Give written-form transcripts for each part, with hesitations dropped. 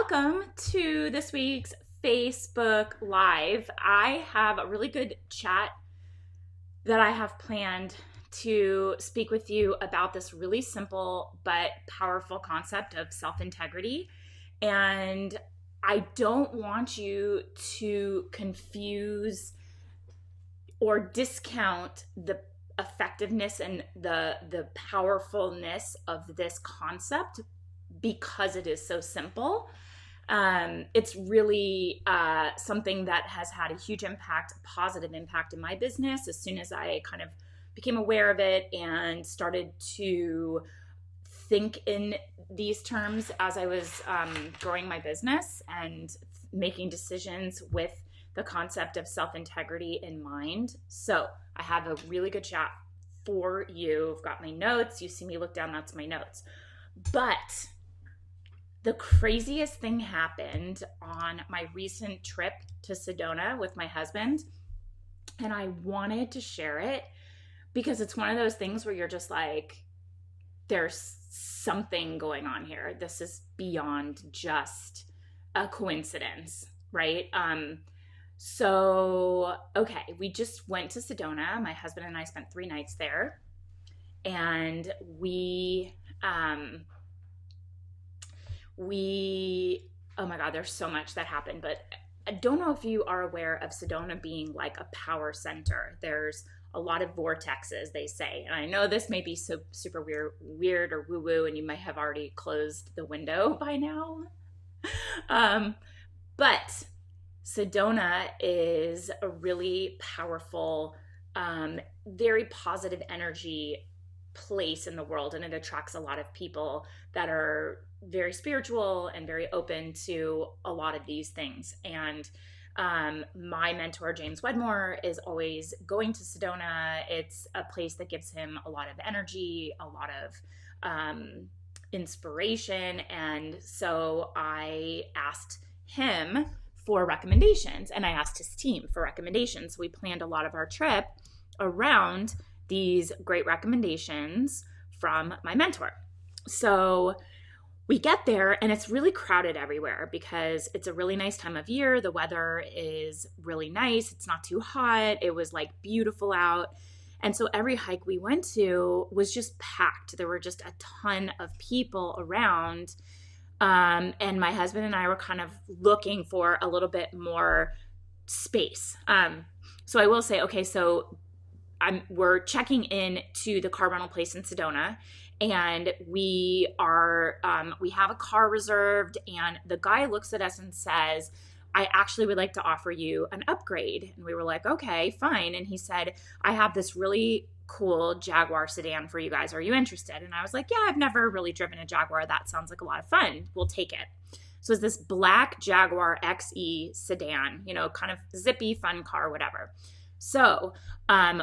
Welcome to this week's Facebook Live. I have a really good chat that I have planned to speak with you about this really simple but powerful concept of self integrity. And I don't want you to confuse or discount the effectiveness and the powerfulness of this concept because it is so simple. It's really something that has had a huge impact, a positive impact in my business as soon as I kind of became aware of it and started to think in these terms as I was growing my business and making decisions with the concept of self-integrity in mind. So I have a really good chat for you. I've got my notes. You see me look down, that's my notes. But the craziest thing happened on my recent trip to Sedona with my husband, and I wanted to share it because it's one of those things where you're just like, there's something going on here. This is beyond just a coincidence, right? Okay, we just went to Sedona. My husband and I spent 3 nights there, and oh my God, there's so much that happened, but I don't know if you are aware of Sedona being like a power center. There's a lot of vortexes, they say. And I know this may be so super weird or woo-woo, and you might have already closed the window by now. But Sedona is a really powerful, very positive energy place in the world, and it attracts a lot of people that are very spiritual and very open to a lot of these things. And my mentor James Wedmore is always going to Sedona. It's a place that gives him a lot of energy, a lot of inspiration, and so I asked him for recommendations, and I asked his team for recommendations. We planned a lot of our trip around these great recommendations from my mentor. So we get there and it's really crowded everywhere because it's a really nice time of year. The weather is really nice. It's not too hot. It was like beautiful out. And so every hike we went to was just packed. There were just a ton of people around. And my husband and I were kind of looking for a little bit more space. So I will say, okay, so we're checking in to the car rental place in Sedona, and we have a car reserved, and the guy looks at us and says, I actually would like to offer you an upgrade. And we were like, okay, fine. And he said, I have this really cool Jaguar sedan for you guys. Are you interested? And I was like, yeah, I've never really driven a Jaguar. That sounds like a lot of fun. We'll take it. So it's this black Jaguar XE sedan, kind of zippy, fun car, whatever. So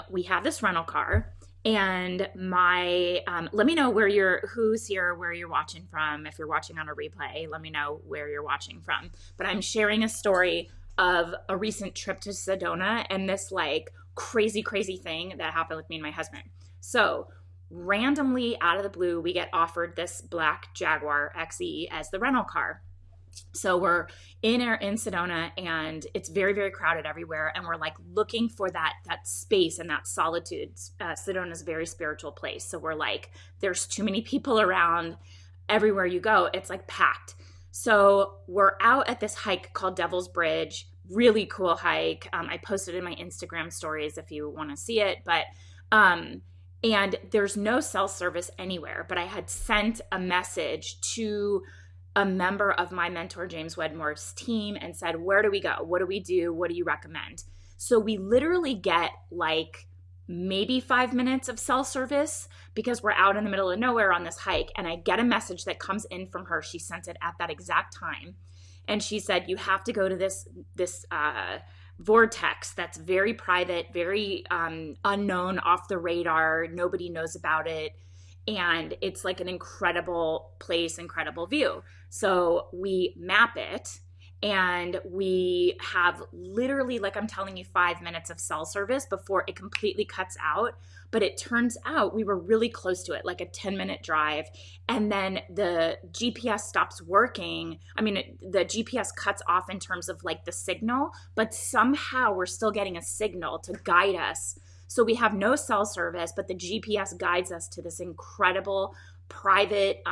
we have this rental car, and let me know who's here, where you're watching from. If you're watching on a replay, let me know where you're watching from. But I'm sharing a story of a recent trip to Sedona and this like crazy, crazy thing that happened with me and my husband. So randomly out of the blue, we get offered this black Jaguar XE as the rental car. So we're in Sedona, and it's very, very crowded everywhere. And we're like looking for that space and that solitude. Sedona is a very spiritual place. So we're like, there's too many people around. Everywhere you go, it's like packed. So we're out at this hike called Devil's Bridge. Really cool hike. I posted in my Instagram stories if you want to see it. But and there's no cell service anywhere. But I had sent a message to a member of my mentor James Wedmore's team and said, where do we go? What do we do? What do you recommend? So we literally get like maybe 5 minutes of cell service because we're out in the middle of nowhere on this hike. And I get a message that comes in from her. She sent it at that exact time. And she said, you have to go to this vortex that's very private, very unknown, off the radar. Nobody knows about it. And it's like an incredible place, incredible view. So we map it, and we have literally, like I'm telling you, 5 minutes of cell service before it completely cuts out. But it turns out we were really close to it, like a 10-minute drive. And then the GPS stops working. I mean, the GPS cuts off in terms of like the signal, but somehow we're still getting a signal to guide us. So we have no cell service, but the GPS guides us to this incredible private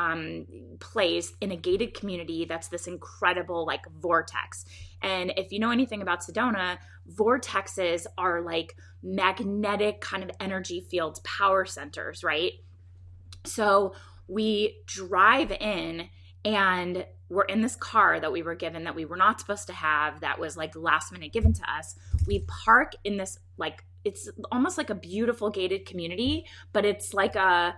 place in a gated community that's this incredible like vortex. And if you know anything about Sedona, vortexes are like magnetic kind of energy fields, power centers, right? So we drive in, and we're in this car that we were given that we were not supposed to have, that was like last minute given to us. We park in this, like, it's almost like a beautiful gated community, but it's like a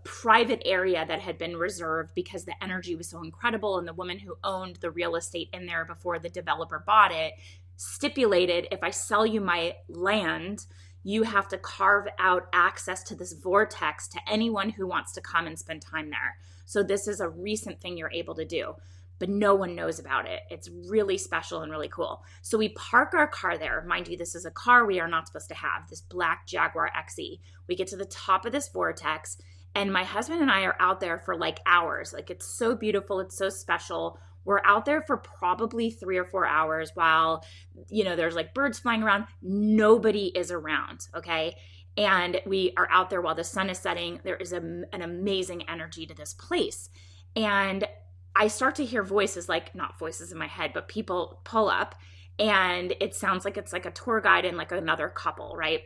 private area that had been reserved because the energy was so incredible. And the woman who owned the real estate in there before the developer bought it stipulated, if I sell you my land, you have to carve out access to this vortex to anyone who wants to come and spend time there. So this is a recent thing you're able to do, but no one knows about it. It's really special and really cool. So we park our car there. Mind you, this is a car we are not supposed to have, this black Jaguar XE. We get to the top of this vortex, and my husband and I are out there for like hours. Like, it's so beautiful. It's so special. We're out there for probably 3 or 4 hours while, there's like birds flying around. Nobody is around, okay? And we are out there while the sun is setting. There is an amazing energy to this place. And I start to hear voices, like not voices in my head, but people pull up, and it sounds like it's like a tour guide and like another couple, right?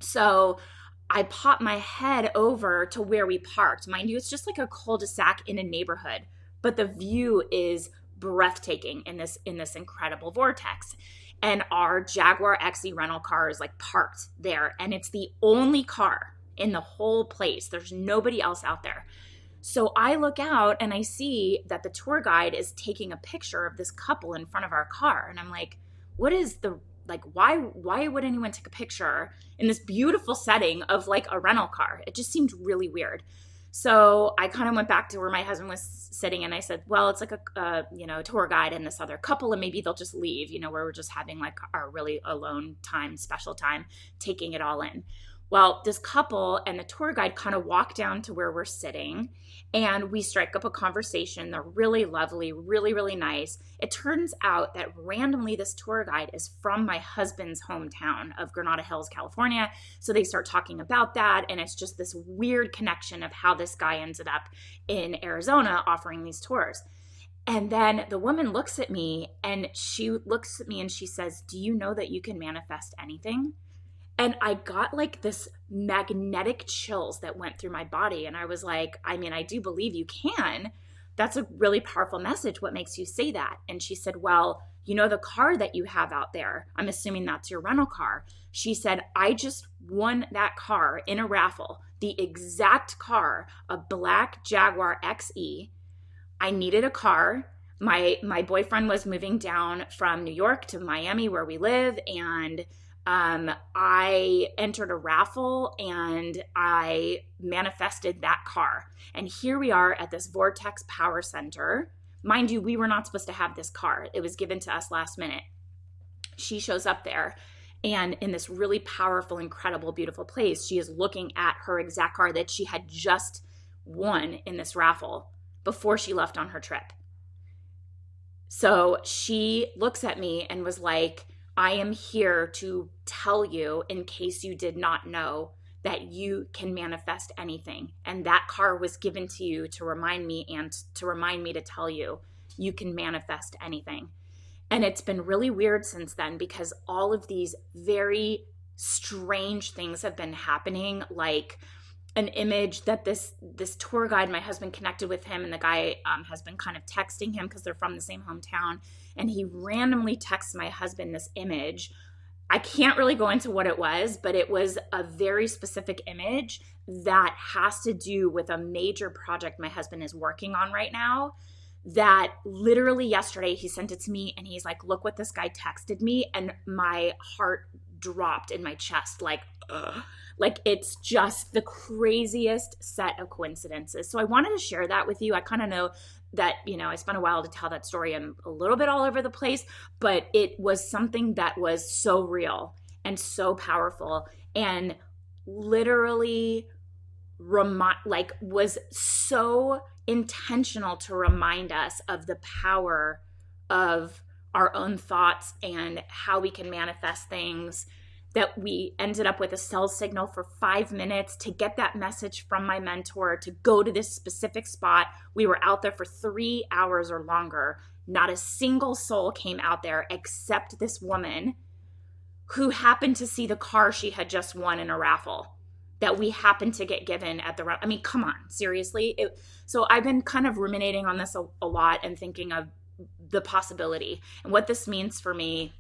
So I pop my head over to where we parked. Mind you, it's just like a cul-de-sac in a neighborhood, but the view is breathtaking in this incredible vortex. And our Jaguar XE rental car is like parked there, and it's the only car in the whole place. There's nobody else out there. So I look out and I see that the tour guide is taking a picture of this couple in front of our car. And I'm like, what is why would anyone take a picture in this beautiful setting of like a rental car? It just seemed really weird. So I kind of went back to where my husband was sitting, and I said, well, it's like a tour guide and this other couple, and maybe they'll just leave, where we're just having like our really alone time, special time, taking it all in. Well, this couple and the tour guide kind of walk down to where we're sitting, and we strike up a conversation. They're really lovely, really, really nice. It turns out that randomly this tour guide is from my husband's hometown of Granada Hills, California. So they start talking about that, and it's just this weird connection of how this guy ended up in Arizona offering these tours. And then the woman looks at me, and she says, do you know that you can manifest anything? And I got like this magnetic chills that went through my body. And I was like, I mean, I do believe you can. That's a really powerful message. What makes you say that? And she said, well, the car that you have out there, I'm assuming that's your rental car. She said, I just won that car in a raffle, the exact car, a black Jaguar XE. I needed a car. My boyfriend was moving down from New York to Miami, where we live, and I entered a raffle and I manifested that car. And here we are at this Vortex Power Center. Mind you, we were not supposed to have this car. It was given to us last minute. She shows up there, and in this really powerful, incredible, beautiful place, she is looking at her exact car that she had just won in this raffle before she left on her trip. So she looks at me and was like, I am here to tell you, in case you did not know, that you can manifest anything. And that car was given to you to remind me, and to remind me to tell you, you can manifest anything. And it's been really weird since then, because all of these very strange things have been happening, like an image that this tour guide, my husband connected with him, and the guy has been kind of texting him because they're from the same hometown, and he randomly texts my husband this image. I can't really go into what it was, but it was a very specific image that has to do with a major project my husband is working on right now, that literally yesterday he sent it to me, and he's like, look what this guy texted me, and my heart dropped in my chest, like, ugh. Like, it's just the craziest set of coincidences. So I wanted to share that with you. I kind of know I spent a while to tell that story. I'm a little bit all over the place, but it was something that was so real and so powerful, and literally was so intentional to remind us of the power of our own thoughts and how we can manifest things, that we ended up with a cell signal for 5 minutes to get that message from my mentor to go to this specific spot. We were out there for 3 hours or longer. Not a single soul came out there except this woman who happened to see the car she had just won in a raffle that we happened to get given at the, I mean, come on, seriously. So I've been kind of ruminating on this a lot and thinking of the possibility and what this means for me,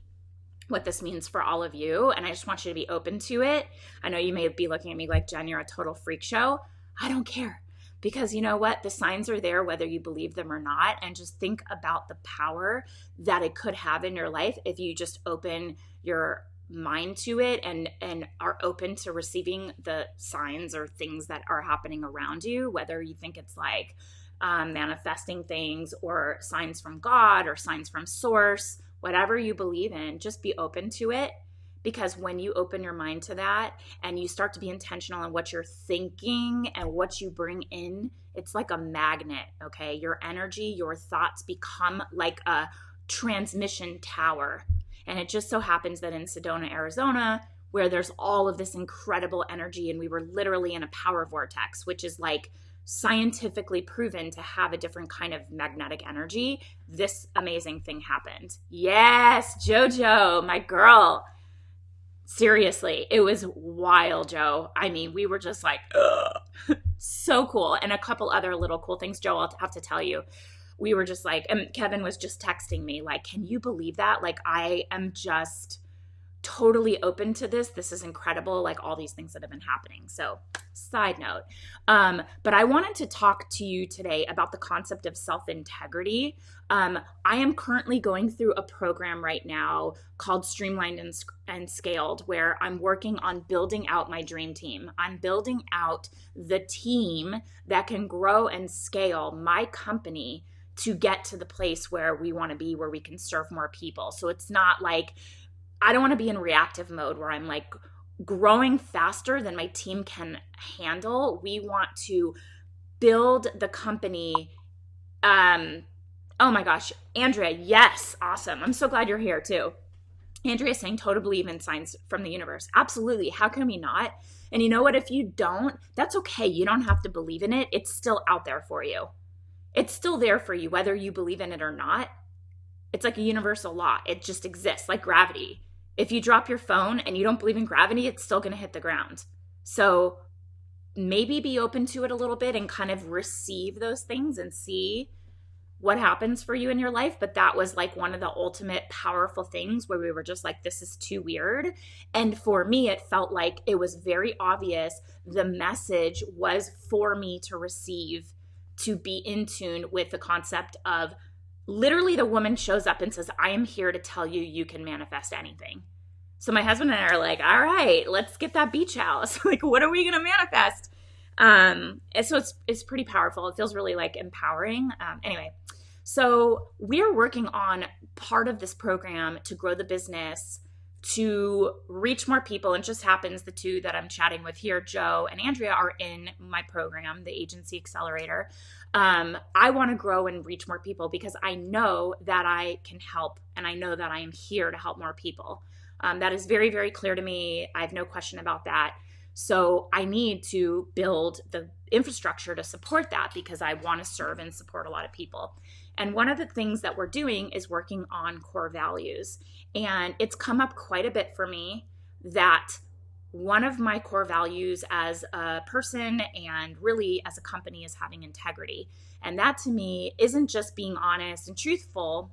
what this means for all of you. And I just want you to be open to it. I know you may be looking at me like, Jen, you're a total freak show. I don't care, because you know what? The signs are there whether you believe them or not. And just think about the power that it could have in your life if you just open your mind to it and are open to receiving the signs or things that are happening around you, whether you think it's like manifesting things or signs from God or signs from source, whatever you believe in. Just be open to it, because when you open your mind to that and you start to be intentional in what you're thinking and what you bring in, it's like a magnet. Okay, your energy, your thoughts become like a transmission tower. And it just so happens that in Sedona, Arizona, where there's all of this incredible energy, and we were literally in a power vortex, which is like scientifically proven to have a different kind of magnetic energy, this amazing thing happened. Yes, JoJo, my girl. Seriously, it was wild, Joe. I mean, we were just like, ugh. So cool. And a couple other little cool things, Joe, I'll have to tell you. We were just like, and Kevin was just texting me like, can you believe that? Like, I am just totally open to this. This is incredible. Like all these things that have been happening. So side note, but I wanted to talk to you today about the concept of self-integrity. I am currently going through a program right now called Streamlined and Scaled, where I'm working on building out my dream team. I'm building out the team that can grow and scale my company to get to the place where we want to be, where we can serve more people. So it's not like, I don't want to be in reactive mode where I'm like growing faster than my team can handle. We want to build the company. Oh my gosh, Andrea, yes, awesome. I'm so glad you're here too. Andrea is saying totally believe in signs from the universe. Absolutely. How can we not? And you know what? If you don't, that's okay. You don't have to believe in it. It's still out there for you. It's still there for you, whether you believe in it or not. It's like a universal law. It just exists, like gravity. If you drop your phone and you don't believe in gravity, it's still going to hit the ground. So maybe be open to it a little bit and kind of receive those things and see what happens for you in your life. But that was like one of the ultimate powerful things where we were just like, this is too weird. And for me, it felt like it was very obvious the message was for me to receive, to be in tune with the concept of, literally the woman shows up and says, I am here to tell you you can manifest anything. So my husband and I are like, all right, let's get that beach house. Like, what are we going to manifest? And so it's pretty powerful. It feels really like empowering. Anyway, so we're working on part of this program to grow the business, to reach more people. And just happens the two that I'm chatting with here, Joe and Andrea, are in my program, the Agency Accelerator. I want to grow and reach more people because I know that I can help, and I know that I am here to help more people. That is very, very clear to me. I have no question about that. So I need to build the infrastructure to support that because I want to serve and support a lot of people. And one of the things that we're doing is working on core values. And it's come up quite a bit for me that one of my core values as a person and really as a company is having integrity. And that to me isn't just being honest and truthful,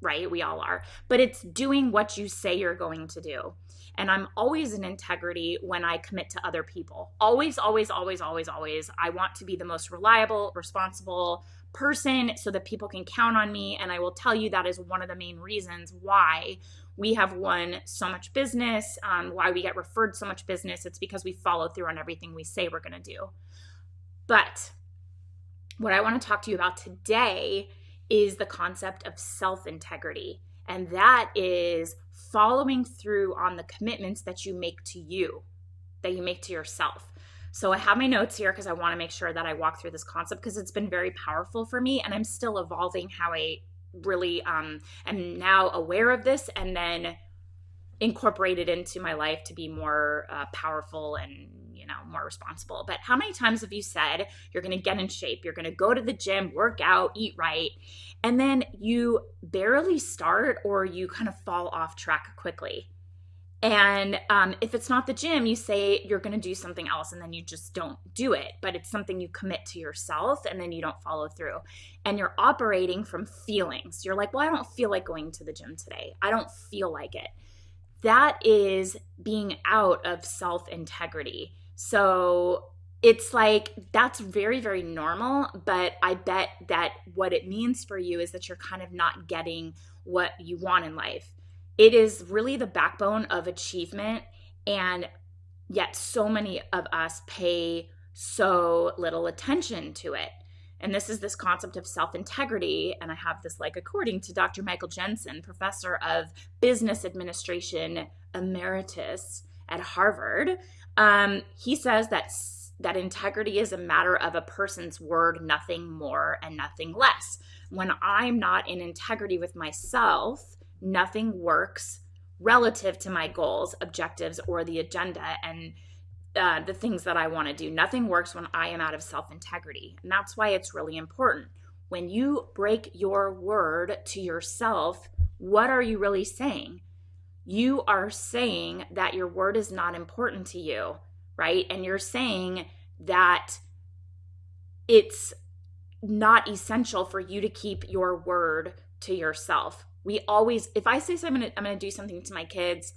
right? We all are, but it's doing what you say you're going to do. And I'm always in integrity when I commit to other people. Always, always, always, always, always. I want to be the most reliable, responsible person so that people can count on me. And I will tell you that is one of the main reasons why we have won so much business, why we get referred so much business. It's because we follow through on everything we say we're going to do. But what I want to talk to you about today is the concept of self-integrity. And that is following through on the commitments that you make to you, that you make to yourself. So I have my notes here because I want to make sure that I walk through this concept because it's been very powerful for me, and I'm still evolving how I really am now aware of this and then incorporate it into my life to be more powerful and more responsible. But how many times have you said you're going to get in shape, you're going to go to the gym, work out, eat right, and then you barely start or you kind of fall off track quickly? And if it's not the gym, you say you're going to do something else and then you just don't do it. But it's something you commit to yourself and then you don't follow through. And you're operating from feelings. You're like, well, I don't feel like going to the gym today. I don't feel like it. That is being out of self-integrity. So it's like, that's very, very normal. But I bet that what it means for you is that you're kind of not getting what you want in life. It is really the backbone of achievement, and yet so many of us pay so little attention to it. And this is this concept of self-integrity, and I have this according to Dr. Michael Jensen, professor of business administration emeritus at Harvard. He says that integrity is a matter of a person's word, nothing more and nothing less. When I'm not in integrity with myself, nothing works relative to my goals, objectives, or the agenda and the things that I want to do. Nothing works when I am out of self-integrity. And that's why it's really important. When you break your word to yourself, what are you really saying? You are saying that your word is not important to you, right? And you're saying that it's not essential for you to keep your word to yourself. We always, if I say I'm gonna do something to my kids,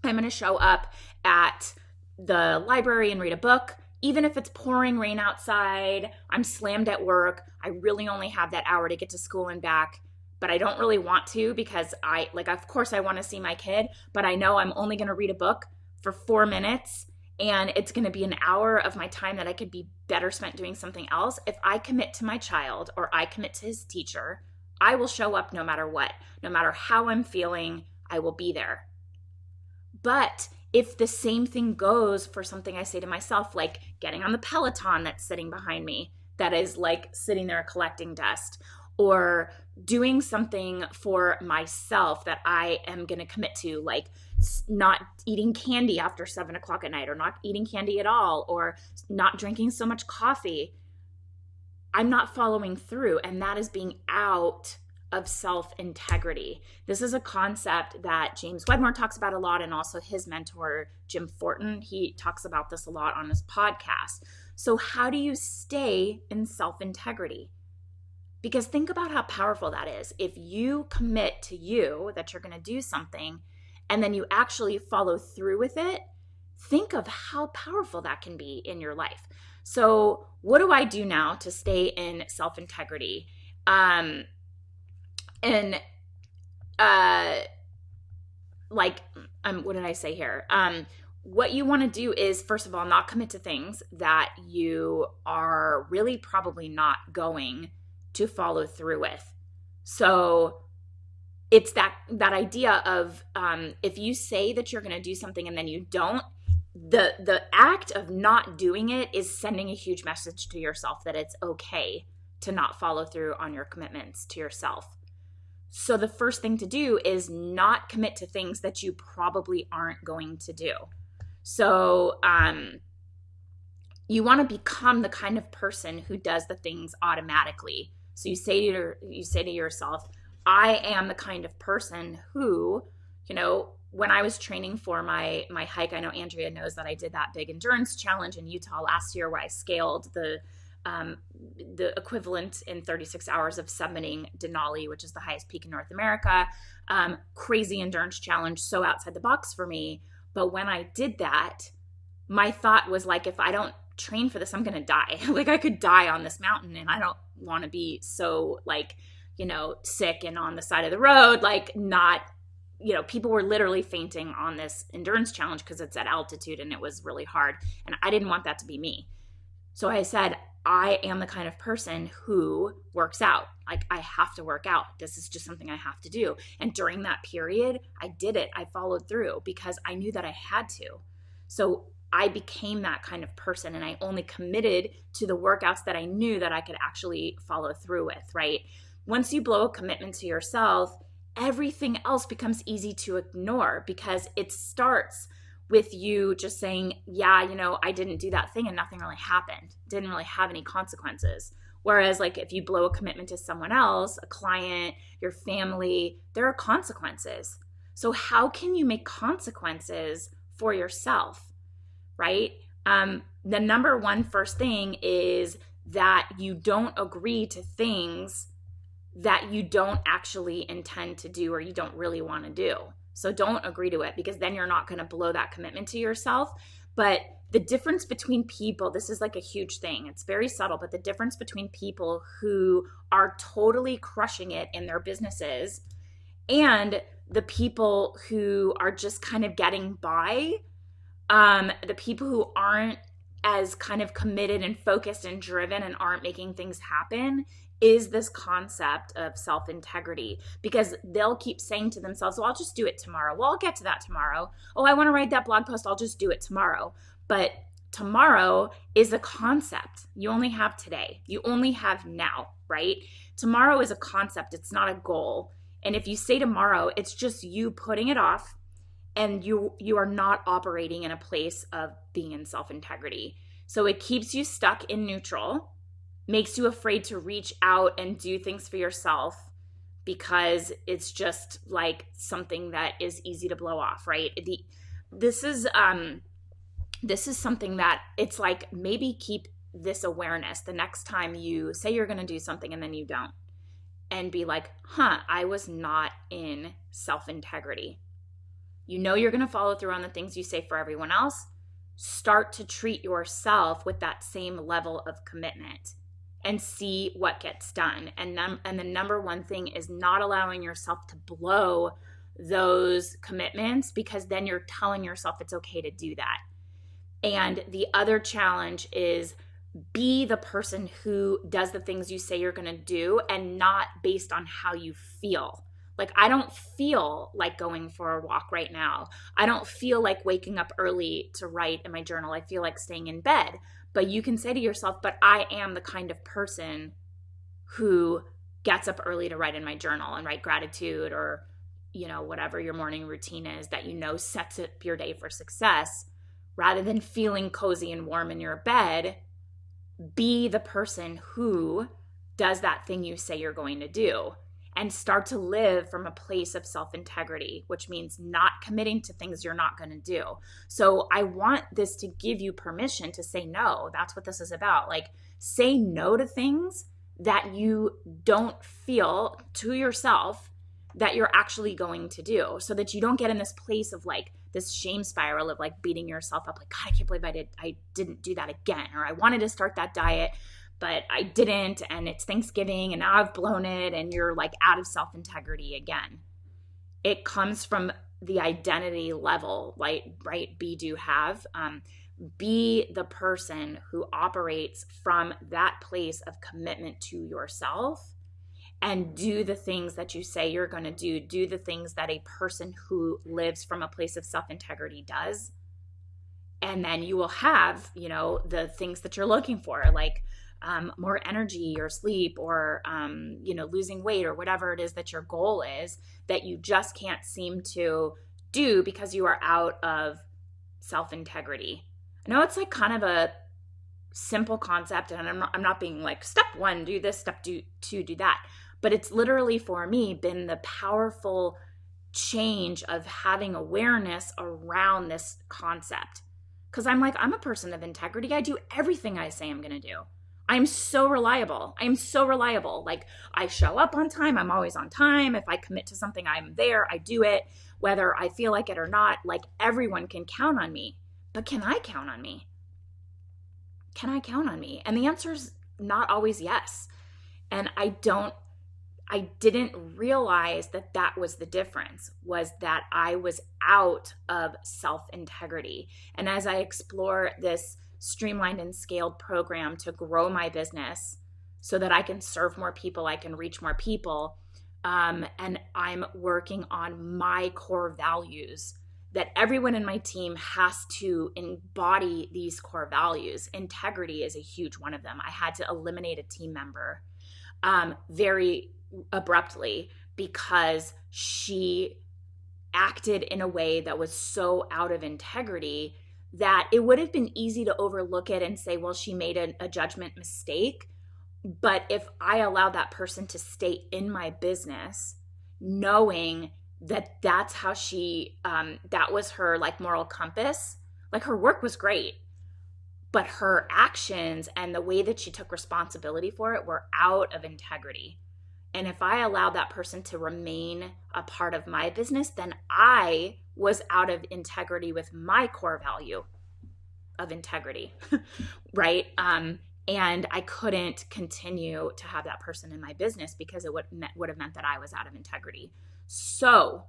I'm gonna show up at the library and read a book, even if it's pouring rain outside, I'm slammed at work, I really only have that hour to get to school and back, but I don't really want to because of course I want to see my kid, but I know I'm only gonna read a book for 4 minutes and it's gonna be an hour of my time that I could be better spent doing something else. If I commit to my child or I commit to his teacher, I will show up no matter what. No matter how I'm feeling, I will be there. But if the same thing goes for something I say to myself, like getting on the Peloton that's sitting behind me, that is sitting there collecting dust, or doing something for myself that I am going to commit to, like not eating candy after 7 o'clock at night, or not eating candy at all, or not drinking so much coffee, I'm not following through, and that is being out of self-integrity. This is a concept that James Wedmore talks about a lot, and also his mentor, Jim Fortin. He talks about this a lot on his podcast. So how do you stay in self-integrity? Because think about how powerful that is. If you commit to you that you're going to do something, and then you actually follow through with it, think of how powerful that can be in your life. So what do I do now to stay in self-integrity? What did I say here? What you want to do is, first of all, not commit to things that you are really probably not going to follow through with. So it's that idea of if you say that you're going to do something and then you don't, the act of not doing it is sending a huge message to yourself that it's okay to not follow through on your commitments to yourself. So the first thing to do is not commit to things that you probably aren't going to do. So you want to become the kind of person who does the things automatically. So you say to yourself, I am the kind of person who, when I was training for my hike, I know Andrea knows that I did that big endurance challenge in Utah last year where I scaled the equivalent in 36 hours of summiting Denali, which is the highest peak in North America. Crazy endurance challenge, so outside the box for me. But when I did that, my thought was if I don't train for this, I'm going to die. I could die on this mountain, and I don't want to be so sick and on the side of the road, not, people were literally fainting on this endurance challenge because it's at altitude and it was really hard. And I didn't want that to be me. So I said, I am the kind of person who works out. Like, I have to work out. This is just something I have to do. And during that period, I did it. I followed through because I knew that I had to. So I became that kind of person, and I only committed to the workouts that I knew that I could actually follow through with, right? Once you blow a commitment to yourself, everything else becomes easy to ignore because it starts with you just saying, yeah, I didn't do that thing and nothing really happened. Didn't really have any consequences. Whereas, like, if you blow a commitment to someone else, a client, your family, there are consequences. So how can you make consequences for yourself, right? The number one first thing is that you don't agree to things that you don't actually intend to do or you don't really want to do. So don't agree to it, because then you're not going to blow that commitment to yourself. But the difference between people, this is like a huge thing. It's very subtle, but the difference between people who are totally crushing it in their businesses and the people who are just kind of getting by, the people who aren't as kind of committed and focused and driven and aren't making things happen, is this concept of self-integrity. Because they'll keep saying to themselves, well, I'll just do it tomorrow. Well, I'll get to that tomorrow. Oh, I want to write that blog post. I'll just do it tomorrow. But tomorrow is a concept. You only have today. You only have now, right? Tomorrow is a concept. It's not a goal. And if you say tomorrow, it's just you putting it off, and you are not operating in a place of being in self-integrity. So it keeps you stuck in neutral, makes you afraid to reach out and do things for yourself because it's just like something that is easy to blow off, right? This is something that it's like, maybe keep this awareness the next time you say you're going to do something and then you don't, and be like, I was not in self-integrity. You know you're going to follow through on the things you say for everyone else. Start to treat yourself with that same level of commitment and see what gets done. And the number one thing is not allowing yourself to blow those commitments, because then you're telling yourself it's okay to do that. And the other challenge is, be the person who does the things you say you're going to do, and not based on how you feel. Like, I don't feel like going for a walk right now. I don't feel like waking up early to write in my journal. I feel like staying in bed. But you can say to yourself, but I am the kind of person who gets up early to write in my journal and write gratitude, or, whatever your morning routine is that sets up your day for success. Rather than feeling cozy and warm in your bed, be the person who does that thing you say you're going to do. And start to live from a place of self-integrity, which means not committing to things you're not going to do. So I want this to give you permission to say no. That's what this is about. Like, say no to things that you don't feel to yourself that you're actually going to do, so that you don't get in this place of like this shame spiral of like beating yourself up. Like, God, I can't believe I didn't do that again. Or I wanted to start that diet, but I didn't, and it's Thanksgiving and now I've blown it, and you're like out of self-integrity again. It comes from the identity level, right? Be, do, have. Be the person who operates from that place of commitment to yourself, and do the things that you say you're going to do. Do the things that a person who lives from a place of self-integrity does. And then you will have, the things that you're looking for, like more energy or sleep, or, losing weight, or whatever it is that your goal is that you just can't seem to do because you are out of self-integrity. I know it's like kind of a simple concept, and I'm not being like, step one, do this, step two, do that. But it's literally, for me, been the powerful change of having awareness around this concept. Because I'm like, I'm a person of integrity. I do everything I say I'm going to do. I'm so reliable. Like, I show up on time. I'm always on time. If I commit to something, I'm there. I do it, whether I feel like it or not. Like, everyone can count on me. But can I count on me? Can I count on me? And the answer is not always yes. And I didn't realize that was the difference, was that I was out of self-integrity. And as I explore this streamlined and scaled program to grow my business so that I can serve more people, I can reach more people. And I'm working on my core values that everyone in my team has to embody these core values. Integrity is a huge one of them. I had to eliminate a team member very abruptly because she acted in a way that was so out of integrity that it would have been easy to overlook it and say, well, she made a judgment mistake. But if I allowed that person to stay in my business, knowing that that's how she, that was her like moral compass, like her work was great, but her actions and the way that she took responsibility for it were out of integrity. And if I allowed that person to remain a part of my business, then I was out of integrity with my core value of integrity, right? And I couldn't continue to have that person in my business because it would have meant that I was out of integrity. So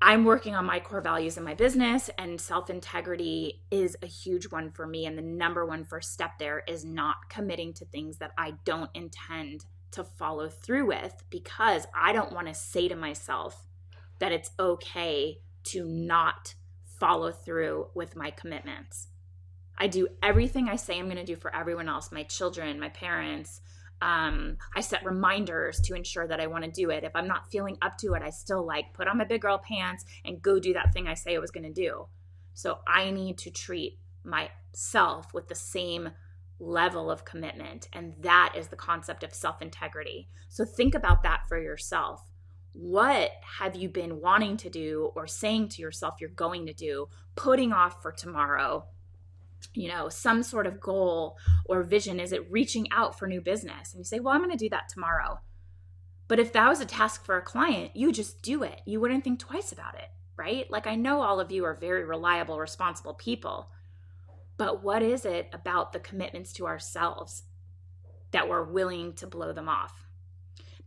I'm working on my core values in my business, and self-integrity is a huge one for me. And the number one first step there is not committing to things that I don't intend to follow through with, because I don't want to say to myself that it's okay to not follow through with my commitments. I do everything I say I'm going to do for everyone else, my children, my parents. I set reminders to ensure that I want to do it. If I'm not feeling up to it, I still like put on my big girl pants and go do that thing I say I was going to do. So I need to treat myself with the same level of commitment. And that is the concept of self-integrity. So think about that for yourself. What have you been wanting to do or saying to yourself you're going to do, putting off for tomorrow? Some sort of goal or vision. Is it reaching out for new business? And you say, well, I'm going to do that tomorrow. But if that was a task for a client, you just do it. You wouldn't think twice about it, right? Like, I know all of you are very reliable, responsible people, but what is it about the commitments to ourselves that we're willing to blow them off?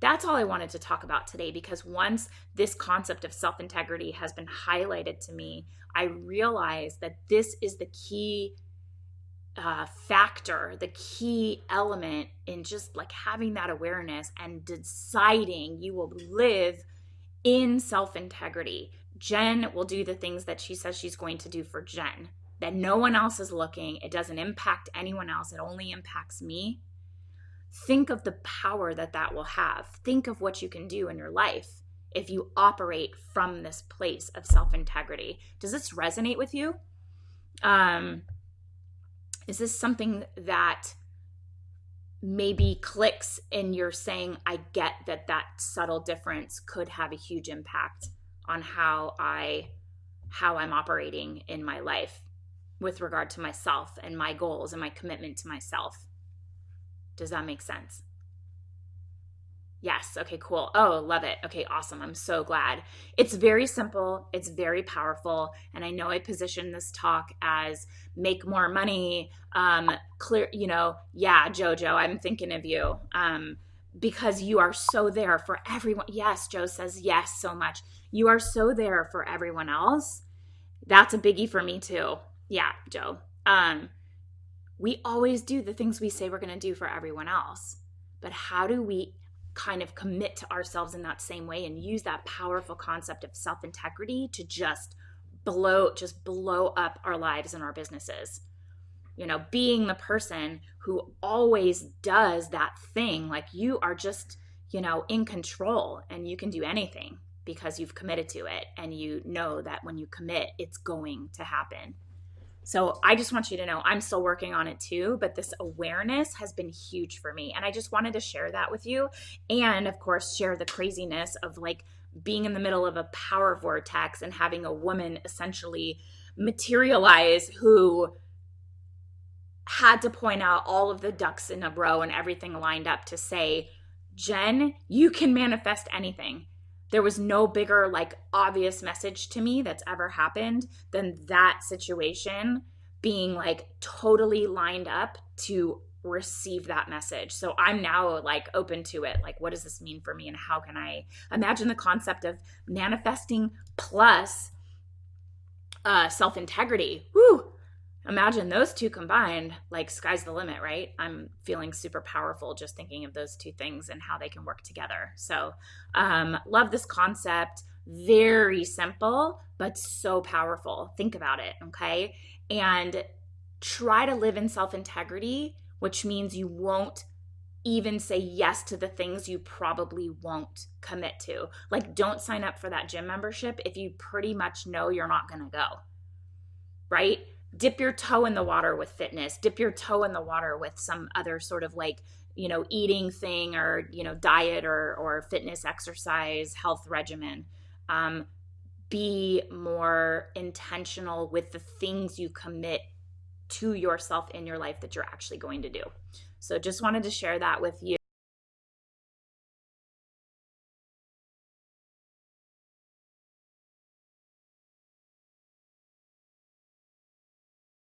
That's all I wanted to talk about today, because once this concept of self-integrity has been highlighted to me, I realized that this is the key factor, the key element in just like having that awareness and deciding you will live in self-integrity. Jen will do the things that she says she's going to do for Jen, that no one else is looking. It doesn't impact anyone else. It only impacts me. Think of the power that will have. Think of what you can do in your life if you operate from this place of self-integrity. Does this resonate with you? Is this something that maybe clicks and you're saying, I get that subtle difference could have a huge impact on how I'm operating in my life with regard to myself and my goals and my commitment to myself? Does that make sense? Yes. Okay, cool. Oh, love it. Okay, awesome. I'm so glad. It's very simple. It's very powerful. And I know I position this talk as make more money, clear, yeah, Jojo, I'm thinking of you, because you are so there for everyone. Yes, Joe says yes so much. You are so there for everyone else. That's a biggie for me too. Yeah, Joe. We always do the things we say we're going to do for everyone else. But how do we kind of commit to ourselves in that same way and use that powerful concept of self-integrity to just blow up our lives and our businesses? Being the person who always does that thing, like you are just, in control and you can do anything because you've committed to it. And you know that when you commit, it's going to happen. So I just want you to know I'm still working on it too, but this awareness has been huge for me. And I just wanted to share that with you. And of course, share the craziness of like being in the middle of a power vortex and having a woman essentially materialize who had to point out all of the ducks in a row and everything lined up to say, Jen, you can manifest anything. There was no bigger, like, obvious message to me that's ever happened than that situation being like totally lined up to receive that message. So I'm now like open to it. Like, what does this mean for me? And how can I imagine the concept of manifesting plus self-integrity? Woo! Imagine those two combined, like sky's the limit, right? I'm feeling super powerful just thinking of those two things and how they can work together. So, love this concept. Very simple, but so powerful. Think about it, okay? And try to live in self integrity, which means you won't even say yes to the things you probably won't commit to. Like, don't sign up for that gym membership if you pretty much know you're not going to go, right? Dip your toe in the water with fitness, dip your toe in the water with some other sort of like, eating thing, or, diet, or fitness, exercise, health regimen. Um, be more intentional with the things you commit to yourself in your life that you're actually going to do. So just wanted to share that with you.